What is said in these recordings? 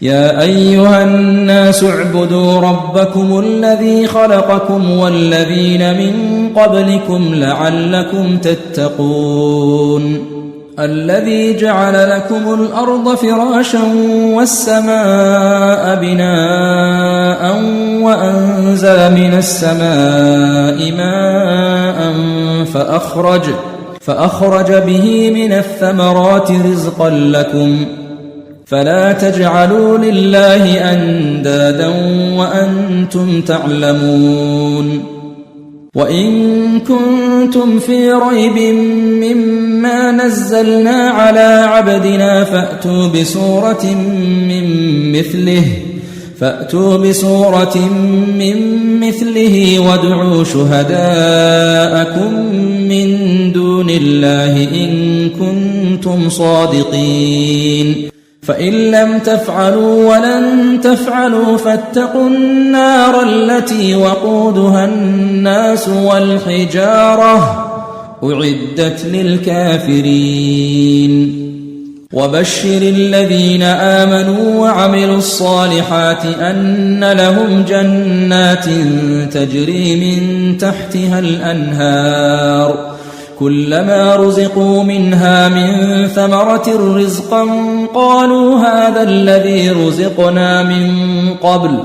يا أيها الناس اعبدوا ربكم الذي خلقكم والذين من قبلكم لعلكم تتقون الذي جعل لكم الأرض فراشا والسماء بناء وأنزل من السماء ماء فأخرج به من الثمرات رزقا لكم فلا تجعلوا لله أندادا وأنتم تعلمون وإن كنتم في ريب مما نزلنا على عبدنا فأتوا بسورة من مثله وادعوا شهداءكم من دون الله إن كنتم صادقين فإن لم تفعلوا ولن تفعلوا فاتقوا النار التي وقودها الناس والحجارة أعدت للكافرين وبشر الذين آمنوا وعملوا الصالحات أن لهم جنات تجري من تحتها الأنهار كلما رزقوا منها من ثمرة رزقا قالوا هذا الذي رزقنا من قبل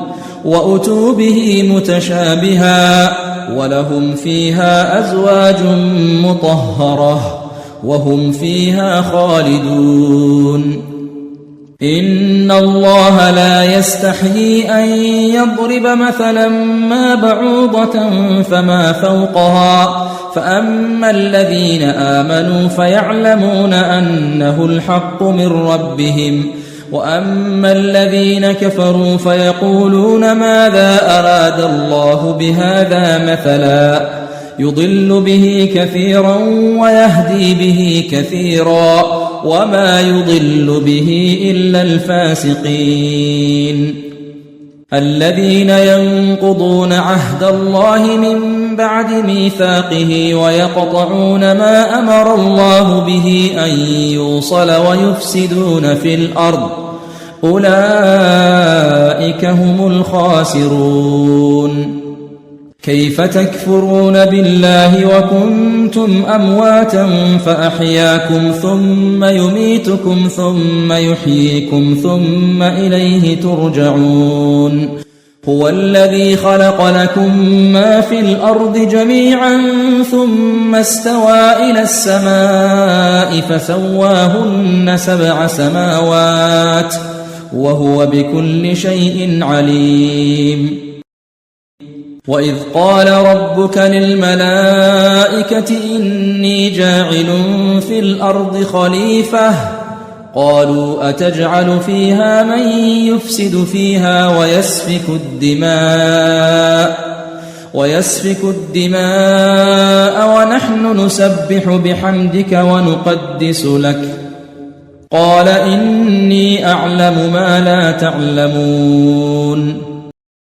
وأتوا به متشابها ولهم فيها أزواج مطهرة وهم فيها خالدون إن الله لا يستحيي أن يضرب مثلا ما بعوضة فما فوقها فأما الذين آمنوا فيعلمون أنه الحق من ربهم وأما الذين كفروا فيقولون ماذا أراد الله بهذا مثلا يضل به كثيرا ويهدي به كثيرا وما يضل به إلا الفاسقين الذين ينقضون عهد الله من بعد ميثاقه ويقطعون ما أمر الله به أن يوصل ويفسدون في الأرض أولئك هم الخاسرون كيف تكفرون بالله وكنتم أمواتا فأحياكم ثم يميتكم ثم يحييكم ثم إليه ترجعون هو الذي خلق لكم ما في الأرض جميعا ثم استوى إلى السماء فسواهن 7 سماوات وهو بكل شيء عليم وإذ قال ربك للملائكة إني جاعل في الأرض خليفة قالوا أتجعل فيها من يفسد فيها ويسفك الدماء ونحن نسبح بحمدك ونقدس لك قال إني أعلم ما لا تعلمون